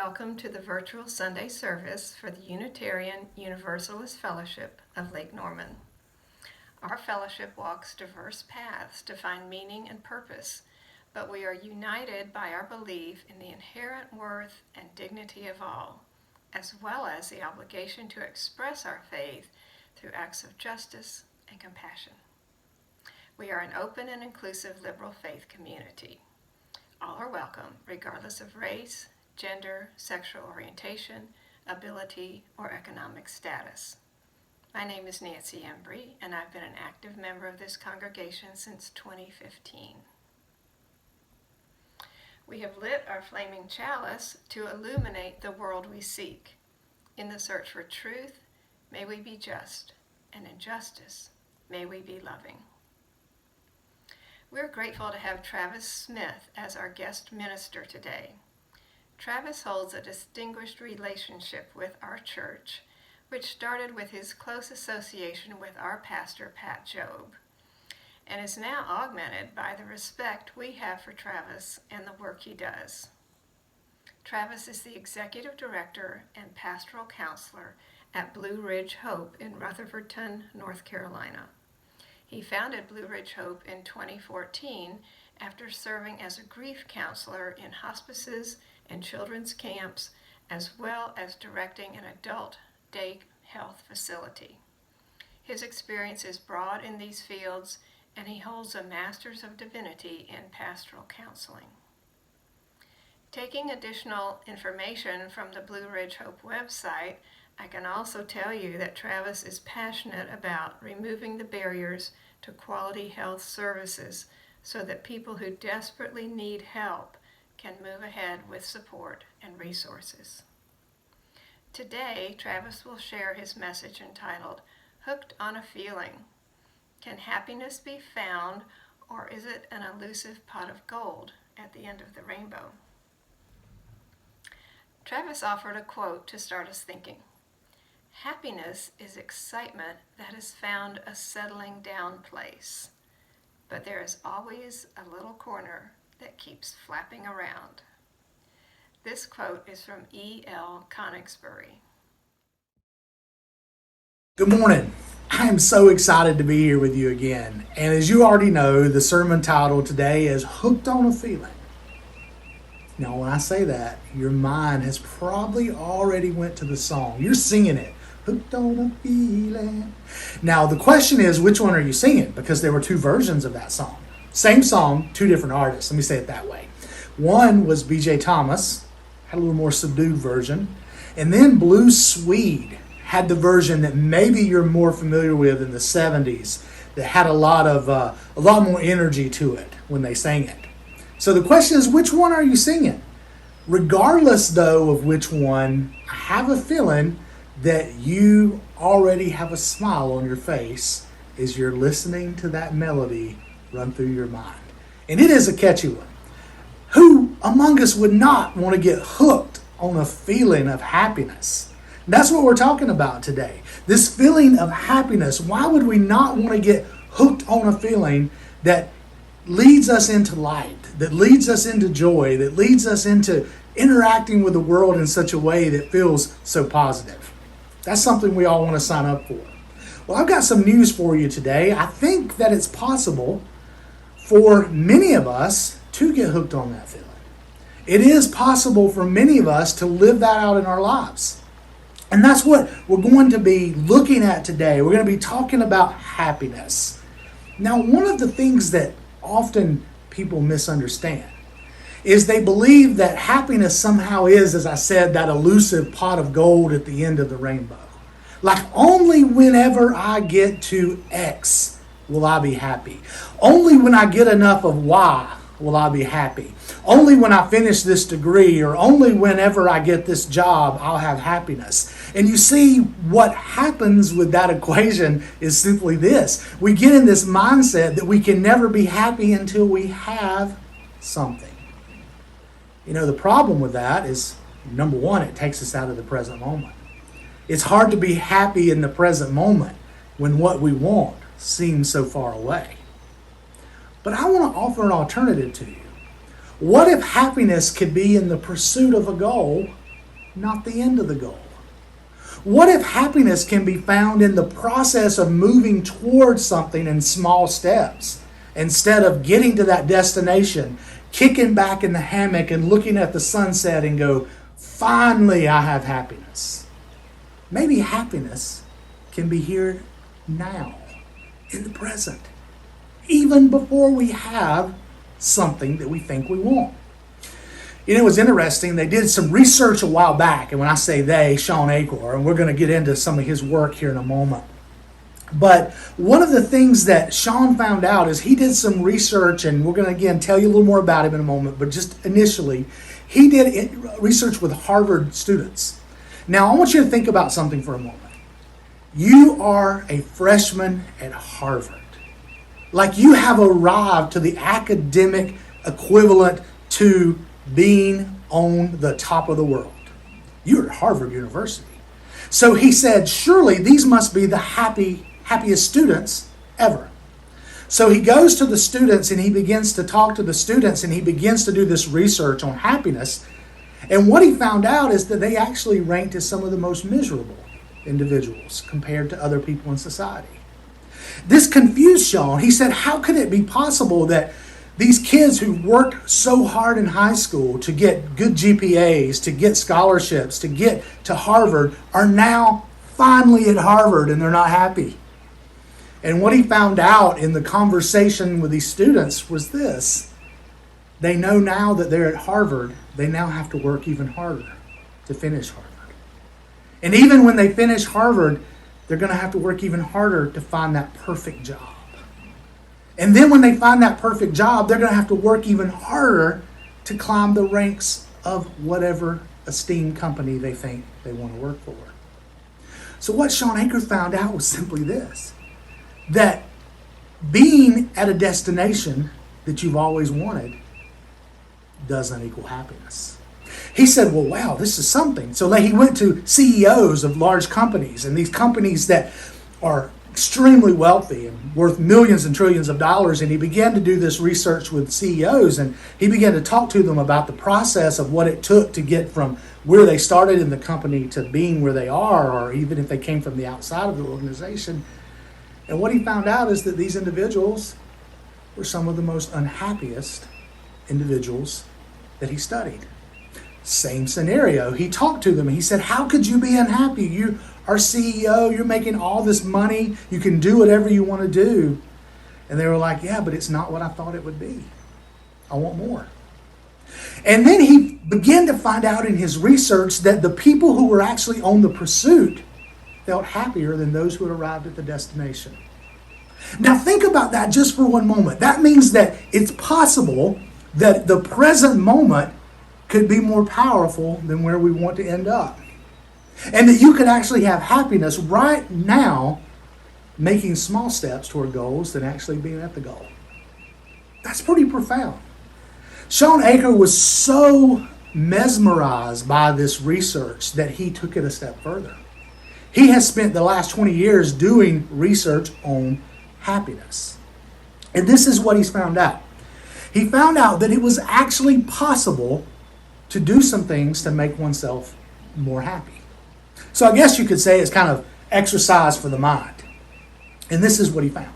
Welcome to the virtual Sunday service for the Unitarian Universalist Fellowship of Lake Norman. Our fellowship walks diverse paths to find meaning and purpose, but we are united by our belief in the inherent worth and dignity of all, as well as the obligation to express our faith through acts of justice and compassion. We are an open and inclusive liberal faith community. All are welcome, regardless of race, gender, sexual orientation, ability, or economic status. My name is Nancy Embry, and I've been an active member of this congregation since 2015. We have lit our flaming chalice to illuminate the world we seek. In the search for truth, may we be just, and in justice, may we be loving. We're grateful to have Travis Smith as our guest minister today. Travis holds a distinguished relationship with our church, which started with his close association with our pastor, Pat Job, and is now augmented by the respect we have for Travis and the work he does. Travis is the executive director and pastoral counselor at Blue Ridge Hope in Rutherford, North Carolina. He founded Blue Ridge Hope in 2014 after serving as a grief counselor in hospices and children's camps, as well as directing an adult day health facility. His experience is broad in these fields, and he holds a Master's of Divinity in Pastoral Counseling. Taking additional information from the Blue Ridge Hope website, I can also tell you that Travis is passionate about removing the barriers to quality health services so that people who desperately need help can move ahead with support and resources. Today, Travis will share his message entitled, Hooked on a Feeling. Can happiness be found, or is it an elusive pot of gold at the end of the rainbow? Travis offered a quote to start us thinking. Happiness is excitement that has found a settling down place, but there is always a little corner that keeps flapping around. This quote is from E.L. Konigsbury. Good morning. I am so excited to be here with you again. And as you already know, the sermon title today is Hooked on a Feeling. Now, when I say that, your mind has probably already went to the song. You're singing it. Hooked on a feeling. Now, the question is, which one are you singing? Because there were two versions of that song. Same song, two different artists. Let me say it that way. One was B.J. Thomas, had a little more subdued version. And then Blue Swede had the version that maybe you're more familiar with in the 70s that had a lot more energy to it when they sang it. So the question is, which one are you singing? Regardless, though, of which one, I have a feeling that you already have a smile on your face as you're listening to that melody run through your mind. And it is a catchy one. Who among us would not want to get hooked on a feeling of happiness? And that's what we're talking about today. This feeling of happiness. Why would we not want to get hooked on a feeling that leads us into light, that leads us into joy, that leads us into interacting with the world in such a way that feels so positive? That's something we all want to sign up for. Well, I've got some news for you today. I think that it's possible for many of us to get hooked on that feeling. It is possible for many of us to live that out in our lives. And that's what we're going to be looking at today. We're going to be talking about happiness. Now, one of the things that often people misunderstand is they believe that happiness somehow is, as I said, that elusive pot of gold at the end of the rainbow. Like only whenever I get to X will I be happy. Only when I get enough of Y will I be happy. Only when I finish this degree, or only whenever I get this job, I'll have happiness. And you see, what happens with that equation is simply this. We get in this mindset that we can never be happy until we have something. You know, the problem with that is, number one, it takes us out of the present moment. It's hard to be happy in the present moment when what we want seems so far away. But I want to offer an alternative to you. What if happiness could be in the pursuit of a goal not the end of the goal? What if happiness can be found in the process of moving towards something in small steps instead of getting to that destination, kicking back in the hammock and looking at the sunset and go, finally I have happiness? Maybe happiness can be here now, in the present, even before we have something that we think we want. You know, it was interesting. They did some research a while back, and when I say they, Sean Acor, and we're going to get into some of his work here in a moment. But one of the things that Sean found out is he did some research, and we're going to again tell you a little more about him in a moment, but just initially, he did research with Harvard students. Now, I want you to think about something for a moment. You are a freshman at Harvard. Like you have arrived to the academic equivalent to being on the top of the world. You're at Harvard University. So he said, surely these must be the happiest students ever. So he goes to the students and he begins to talk to the students and he begins to do this research on happiness. And what he found out is that they actually ranked as some of the most miserable individuals compared to other people in society. This confused Sean. He said, how could it be possible that these kids who worked so hard in high school to get good GPAs, to get scholarships, to get to Harvard, are now finally at Harvard and they're not happy? And what he found out in the conversation with these students was this. They know now that they're at Harvard, they now have to work even harder to finish Harvard. And even when they finish Harvard, they're going to have to work even harder to find that perfect job. And then when they find that perfect job, they're going to have to work even harder to climb the ranks of whatever esteemed company they think they want to work for. So what Sean Acor found out was simply this, that being at a destination that you've always wanted doesn't equal happiness. He said, well, wow, this is something. So he went to CEOs of large companies, and these companies that are extremely wealthy and worth millions and trillions of dollars, and he began to do this research with CEOs, and he began to talk to them about the process of what it took to get from where they started in the company to being where they are, or even if they came from the outside of the organization. And what he found out is that these individuals were some of the most unhappiest individuals that he studied. Same scenario. He talked to them and he said, how could you be unhappy? You are CEO, you're making all this money, you can do whatever you want to do. And they were like, yeah, but it's not what I thought it would be. I want more. And then he began to find out in his research that the people who were actually on the pursuit felt happier than those who had arrived at the destination. Now think about that just for one moment. That means that it's possible that the present moment could be more powerful than where we want to end up. And that you could actually have happiness right now making small steps toward goals than actually being at the goal. That's pretty profound. Sean Acor was so mesmerized by this research that he took it a step further. He has spent the last 20 years doing research on happiness. And this is what he's found out. He found out that it was actually possible to do some things to make oneself more happy. So I guess you could say it's kind of exercise for the mind. And this is what he found.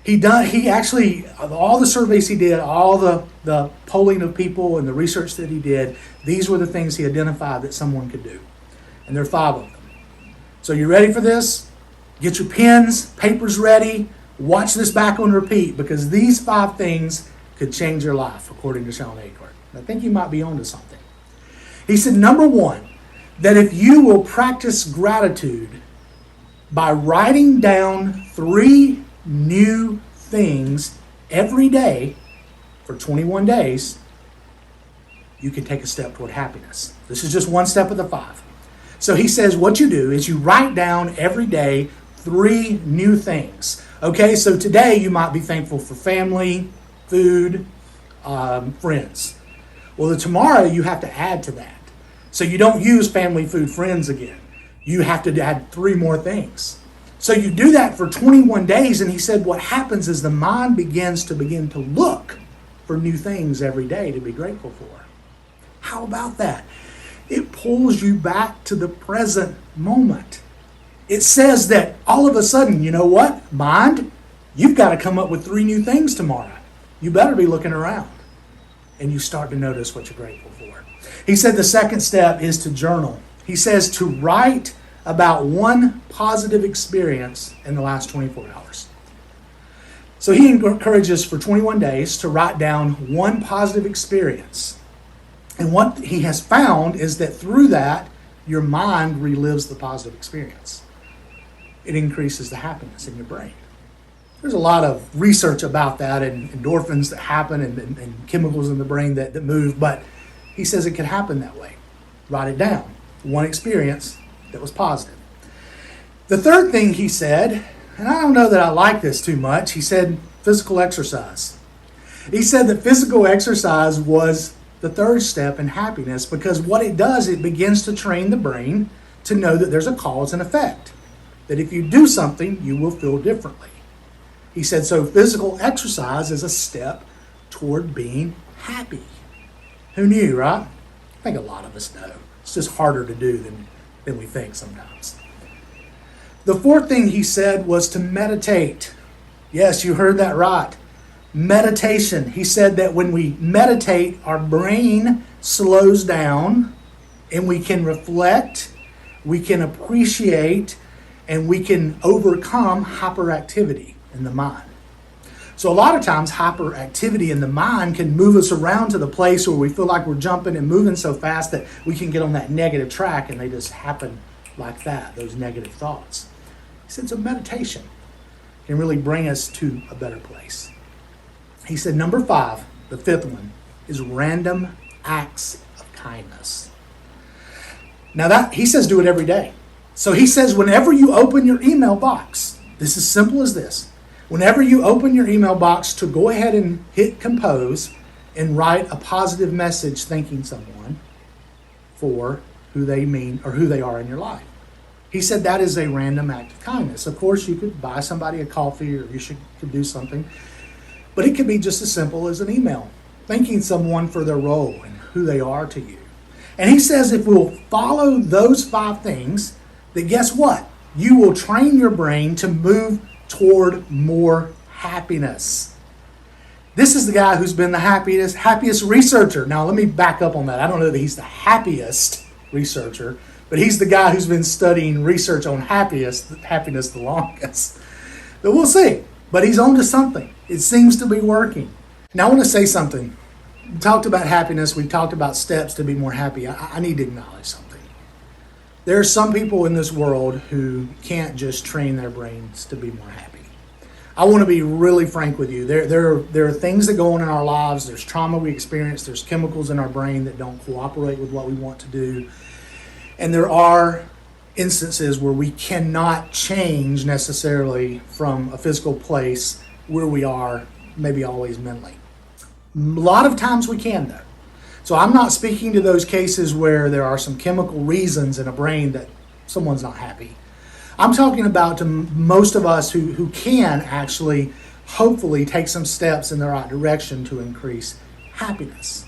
He actually, of all the surveys he did, all the polling of people and the research that he did, these were the things he identified that someone could do. And there are 5 of them. So you ready for this? Get your pens, papers ready. Watch this back on repeat, because these 5 things could change your life, according to Sean Acor. I think you might be onto something. He said, number 1, that if you will practice gratitude by writing down 3 new things every day for 21 days, you can take a step toward happiness. This is just one step of the 5. So he says what you do is you write down every day 3 new things. Okay, so today you might be thankful for family, food, friends. Well, tomorrow you have to add to that. So you don't use family, food, friends again. You have to add 3 more things. So you do that for 21 days, and he said what happens is the mind begins to look for new things every day to be grateful for. How about that? It pulls you back to the present moment. It says that all of a sudden, you know what? Mind, you've got to come up with 3 new things tomorrow. You better be looking around. And you start to notice what you're grateful for. He said the second step is to journal. He says to write about one positive experience in the last 24 hours. So he encourages for 21 days to write down one positive experience. And what he has found is that through that, your mind relives the positive experience. It increases the happiness in your brain. There's a lot of research about that and endorphins that happen and chemicals in the brain that move, but he says it can happen that way. Write it down. One experience that was positive. The third thing he said, and I don't know that I like this too much, he said physical exercise. He said that physical exercise was the third step in happiness because what it does, it begins to train the brain to know that there's a cause and effect. That if you do something, you will feel differently. He said, so physical exercise is a step toward being happy. Who knew, right? I think a lot of us know. It's just harder to do than we think sometimes. The fourth thing he said was to meditate. Yes, you heard that right. Meditation. He said that when we meditate, our brain slows down and we can reflect, we can appreciate, and we can overcome hyperactivity in the mind. So a lot of times hyperactivity in the mind can move us around to the place where we feel like we're jumping and moving so fast that we can get on that negative track and they just happen like that, those negative thoughts. He said so meditation can really bring us to a better place. He said number 5, the fifth one, is random acts of kindness. Now that he says do it every day. So he says whenever you open your email box, this is simple as this. Whenever you open your email box to go ahead and hit compose and write a positive message thanking someone for who they mean or who they are in your life. He said that is a random act of kindness. Of course, you could buy somebody a coffee or you could do something, but it could be just as simple as an email thanking someone for their role and who they are to you. And he says if we'll follow those 5 things, then guess what? You will train your brain to move toward more happiness. This is the guy who's been the happiest researcher. Now, let me back up on that. I don't know that he's the happiest researcher, but he's the guy who's been studying research on happiness the longest. But we'll see. But he's on to something. It seems to be working. Now, I want to say something. We talked about happiness. We talked about steps to be more happy. I need to acknowledge something. There are some people in this world who can't just train their brains to be more happy. I want to be really frank with you. There are things that go on in our lives. There's trauma we experience. There's chemicals in our brain that don't cooperate with what we want to do. And there are instances where we cannot change necessarily from a physical place where we are, maybe always mentally. A lot of times we can, though. So I'm not speaking to those cases where there are some chemical reasons in a brain that someone's not happy. I'm talking about to most of us who can actually, hopefully, take some steps in the right direction to increase happiness.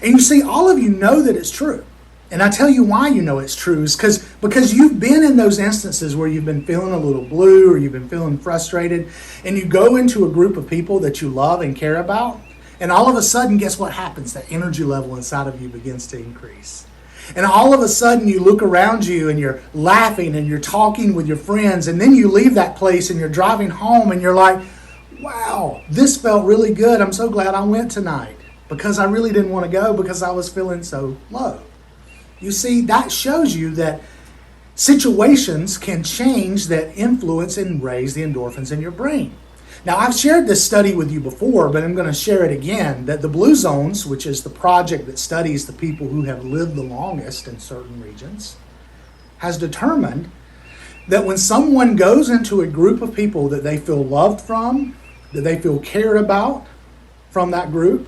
And you see, all of you know that it's true. And I tell you why you know it's true is because you've been in those instances where you've been feeling a little blue or you've been feeling frustrated, and you go into a group of people that you love and care about, and all of a sudden, guess what happens? That energy level inside of you begins to increase. And all of a sudden, you look around you and you're laughing and you're talking with your friends, and then you leave that place and you're driving home and you're like, wow, this felt really good. I'm so glad I went tonight because I really didn't want to go because I was feeling so low. You see, that shows you that situations can change that influence and raise the endorphins in your brain. Now, I've shared this study with you before, but I'm going to share it again, that the Blue Zones, which is the project that studies the people who have lived the longest in certain regions, has determined that when someone goes into a group of people that they feel loved from, that they feel cared about from that group,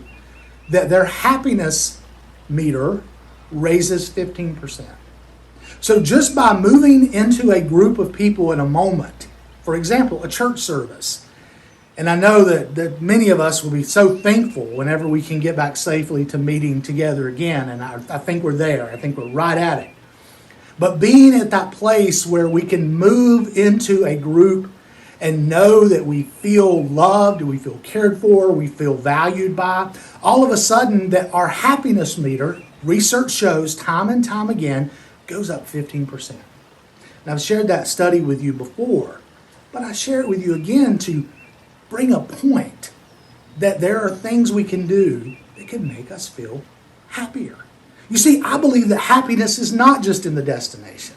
that their happiness meter raises 15%. So just by moving into a group of people in a moment, for example, a church service, And I know that many of us will be so thankful whenever we can get back safely to meeting together again. And I think we're there. I think we're right at it. But being at that place where we can move into a group and know that we feel loved, we feel cared for, we feel valued by, all of a sudden that our happiness meter, research shows time and time again, goes up 15%. And I've shared that study with you before, but I share it with you again to bring a point that there are things we can do that can make us feel happier. You see, I believe that happiness is not just in the destination.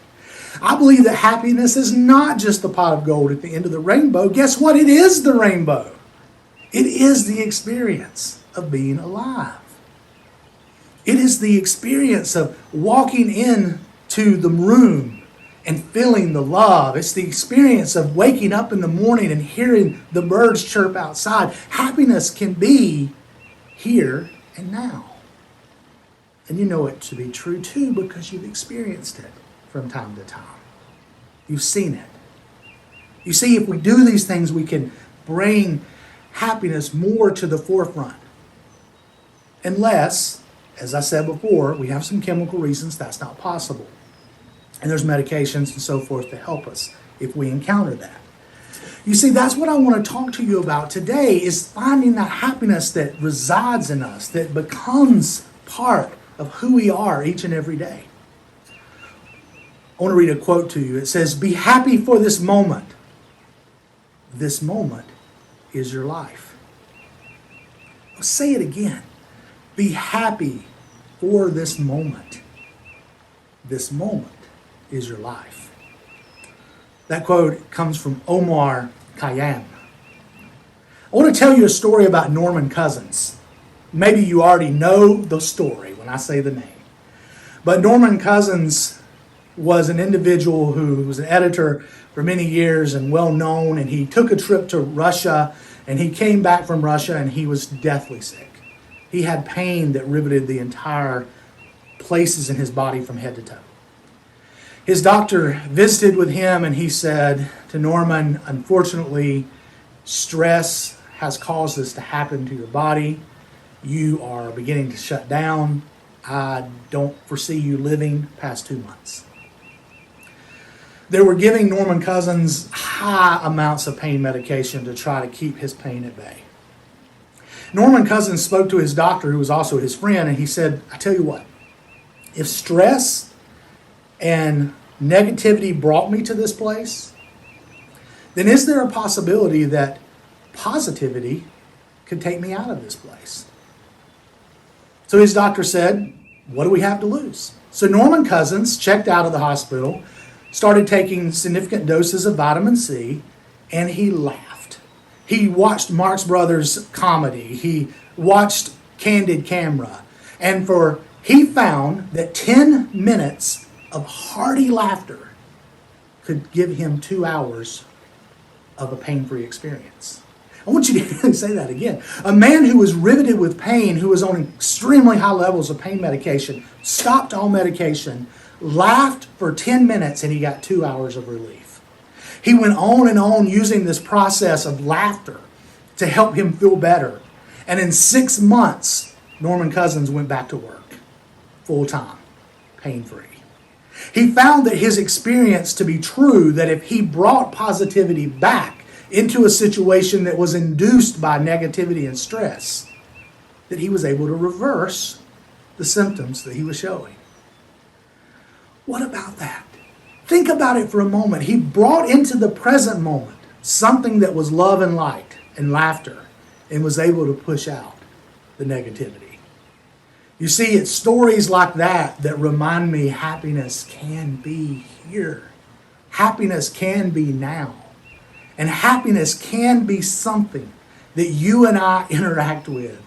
I believe that happiness is not just the pot of gold at the end of the rainbow. Guess what? It is the rainbow. It is the experience of being alive. It is the experience of walking into the room and feeling the love. It's the experience of waking up in the morning and hearing the birds chirp outside. Happiness can be here and now. And you know it to be true too because you've experienced it from time to time. You've seen it. You see, if we do these things, we can bring happiness more to the forefront. Unless, as I said before, we have some chemical reasons that's not possible. And there's medications and so forth to help us if we encounter that. You see, that's what I want to talk to you about today is finding that happiness that resides in us, that becomes part of who we are each and every day. I want to read a quote to you. It says, "Be happy for this moment. This moment is your life." I'll say it again. Be happy for this moment. This moment is your life. That quote comes from Omar Khayyam. I want to tell you a story about Norman Cousins. Maybe you already know the story when I say the name. But Norman Cousins was an individual who was an editor for many years and well known, and he took a trip to Russia, and he came back from Russia and he was deathly sick. He had pain that riveted the entire places in his body from head to toe. His doctor visited with him and he said to Norman, "Unfortunately, stress has caused this to happen to your body. You are beginning to shut down. I don't foresee you living past 2 months." They were giving Norman Cousins high amounts of pain medication to try to keep his pain at bay. Norman Cousins spoke to his doctor, who was also his friend, and he said, "I tell you what, if stress and negativity brought me to this place, then is there a possibility that positivity could take me out of this place?" So his doctor said, "What do we have to lose?" So Norman Cousins checked out of the hospital, started taking significant doses of vitamin C, and he laughed. He watched Marx Brothers comedy. He watched Candid Camera. And he found that 10 minutes of hearty laughter could give him 2 hours of a pain-free experience. I want you to say that again. A man who was riveted with pain, who was on extremely high levels of pain medication, stopped all medication, laughed for 10 minutes, and he got 2 hours of relief. He went on and on using this process of laughter to help him feel better. And in 6 months, Norman Cousins went back to work, full-time, pain-free. He found that his experience to be true, that if he brought positivity back into a situation that was induced by negativity and stress, that he was able to reverse the symptoms that he was showing. What about that? Think about it for a moment. He brought into the present moment something that was love and light and laughter and was able to push out the negativity. You see, it's stories like that that remind me happiness can be here. Happiness can be now. And happiness can be something that you and I interact with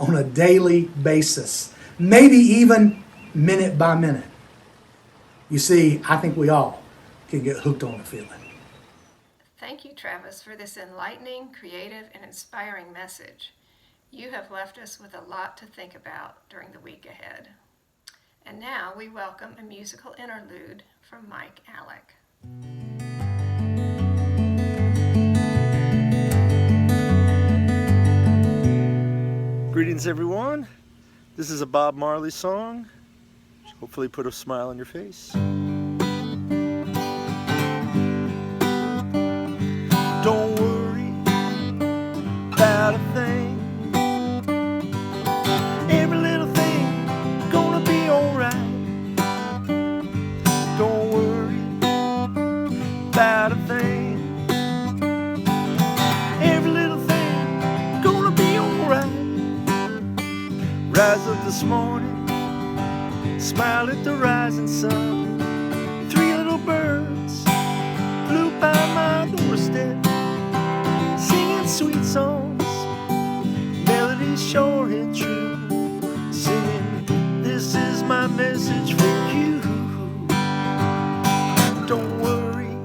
on a daily basis, maybe even minute by minute. You see, I think we all can get hooked on a feeling. Thank you, Travis, for this enlightening, creative, and inspiring message. You have left us with a lot to think about during the week ahead. And now we welcome a musical interlude from Mike Alec. Greetings, everyone. This is a Bob Marley song. Hopefully put a smile on your face. Don't worry about a thing. Every little thing gonna be alright. Don't worry about a thing. Every little thing gonna be alright. Rise up this morning, smile at the rising sun. 3 little birds flew by my doorstep, singing sweet songs, melodies sure and true, singing, this is my message for you. Don't worry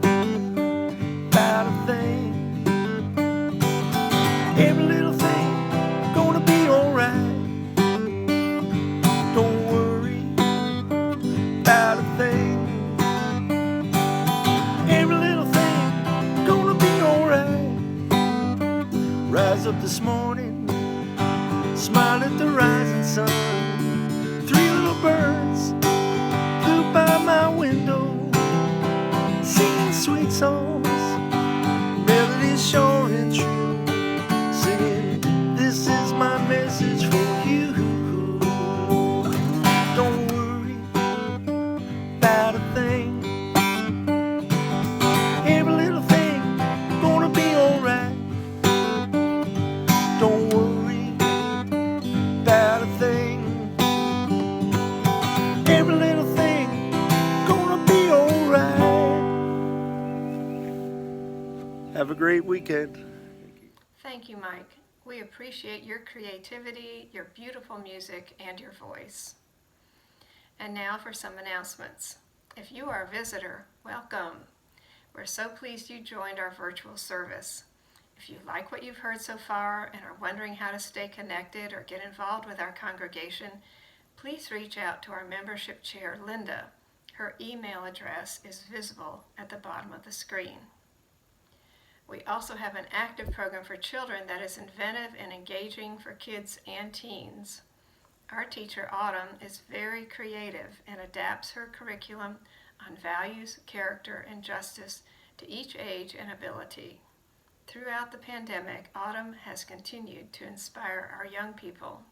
about a thing. Every little thing gonna be alright. Don't worry about a thing. Every little thing gonna be alright. Rise up this morning, smile at the rising sun. 3 little birds flew by my window, singing sweet songs, melodies sure and true, singing, this is my message for you. Don't worry about a thing. Every little thing gonna be alright. Don't worry about a thing. Every little thing gonna be alright. Have a great weekend. Thank you, Mike. We appreciate your creativity, your beautiful music, and your voice. And now for some announcements. If you are a visitor, welcome. We're so pleased you joined our virtual service. If you like what you've heard so far and are wondering how to stay connected or get involved with our congregation, please reach out to our membership chair, Linda. Her email address is visible at the bottom of the screen. We also have an active program for children that is inventive and engaging for kids and teens. Our teacher, Autumn, is very creative and adapts her curriculum on values, character, and justice to each age and ability. Throughout the pandemic, Autumn has continued to inspire our young people.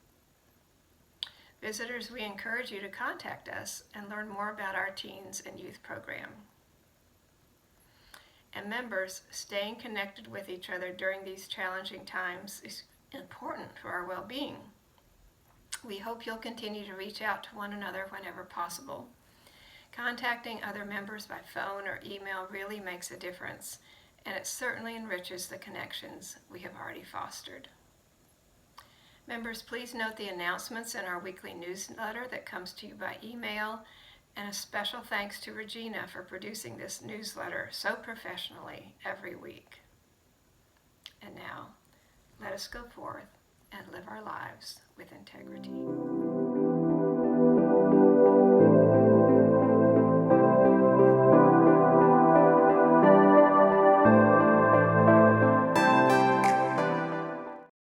Visitors, we encourage you to contact us and learn more about our teens and youth program. And members, staying connected with each other during these challenging times is important for our well-being. We hope you'll continue to reach out to one another whenever possible. Contacting other members by phone or email really makes a difference, and it certainly enriches the connections we have already fostered. Members, please note the announcements in our weekly newsletter that comes to you by email, and a special thanks to Regina for producing this newsletter so professionally every week. And now, let us go forth and live our lives with integrity.